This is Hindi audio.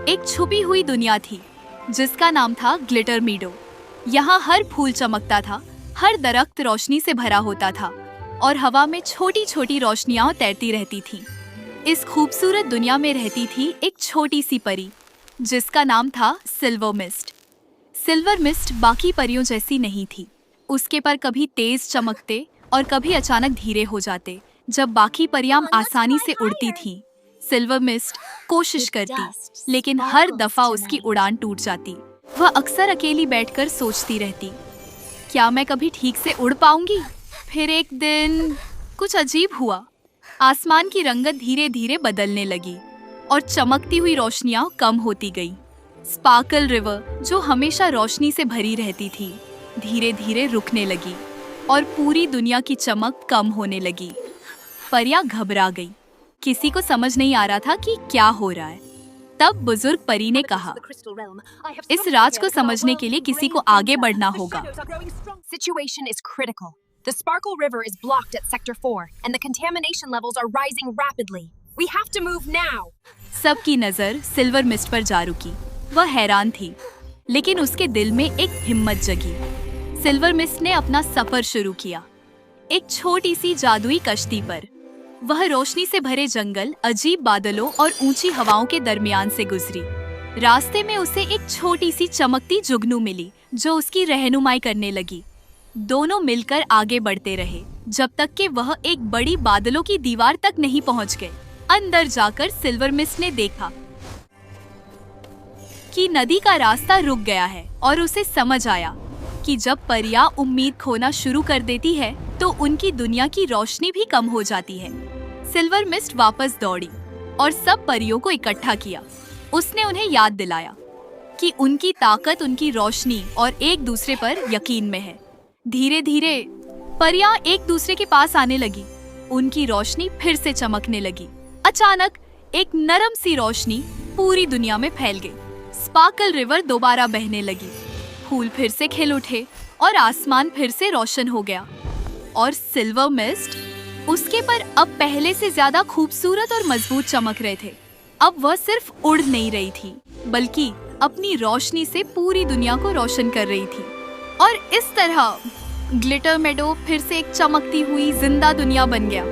एक छुपी हुई दुनिया थी जिसका नाम था ग्लिटर मीडो। यहाँ हर फूल चमकता था, हर दरख्त रोशनी से भरा होता था और हवा में छोटी छोटी रोशनियां तैरती रहती थीं। इस खूबसूरत दुनिया में रहती थी एक छोटी सी परी जिसका नाम था सिल्वर मिस्ट। सिल्वर मिस्ट बाकी परियों जैसी नहीं थी। उसके पर कभी तेज चमकते और कभी अचानक धीरे हो जाते। जब बाकी परियां आसानी से उड़ती थीं, सिल्वर मिस्ट कोशिश करती, लेकिन हर दफा उसकी उड़ान टूट जाती। वह अक्सर अकेली बैठकर सोचती रहती, क्या मैं कभी ठीक से उड़ पाऊंगी? फिर एक दिन कुछ अजीब हुआ। आसमान की रंगत धीरे धीरे बदलने लगी और चमकती हुई रोशनियां कम होती गई। स्पार्कल रिवर, जो हमेशा रोशनी से भरी रहती थी, धीरे धीरे रुकने लगी और पूरी दुनिया की चमक कम होने लगी। परियां घबरा गई। किसी को समझ नहीं आ रहा था कि क्या हो रहा है। तब बुजुर्ग परी ने कहा, इस राज को समझने के लिए किसी को आगे बढ़ना होगा। Situation is critical. The Sparkle River is blocked at Sector 4 and the contamination levels are rising rapidly. We have to move now. सबकी नजर सिल्वर मिस्ट पर जा रुकी। वह हैरान थी, लेकिन उसके दिल में एक हिम्मत जगी। सिल्वर मिस्ट ने अपना सफर शुरू किया, एक छोटी सी जादुई कश्ती पर। वह रोशनी से भरे जंगल, अजीब बादलों और ऊंची हवाओं के दरमियान से गुजरी। रास्ते में उसे एक छोटी सी चमकती जुगनू मिली जो उसकी रहनुमाई करने लगी। दोनों मिलकर आगे बढ़ते रहे जब तक कि वह एक बड़ी बादलों की दीवार तक नहीं पहुंच गए। अंदर जाकर सिल्वर मिस्ट ने देखा कि नदी का रास्ता रुक गया है और उसे समझ आया कि जब परियां उम्मीद खोना शुरू कर देती है तो उनकी दुनिया की रोशनी भी कम हो जाती है। सिल्वर मिस्ट वापस दौड़ी और सब परियों को इकट्ठा किया। उसने उन्हें याद दिलाया कि उनकी ताकत उनकी रोशनी और एक दूसरे पर यकीन में है। धीरे धीरे परियां एक दूसरे के पास आने लगी। उनकी रोशनी फिर से चमकने लगी। अचानक एक नरम सी रोशनी पूरी दुनिया में फैल गई। स्पार्कल रिवर दोबारा बहने लगी। फूल फिर से खिल उठे और आसमान फिर से रोशन हो गया। और सिल्वर मिस्ट, उसके पर अब पहले से ज्यादा खूबसूरत और मजबूत चमक रहे थे। अब वह सिर्फ उड़ नहीं रही थी, बल्कि अपनी रोशनी से पूरी दुनिया को रोशन कर रही थी। और इस तरह ग्लिटर मेडो फिर से एक चमकती हुई जिंदा दुनिया बन गया।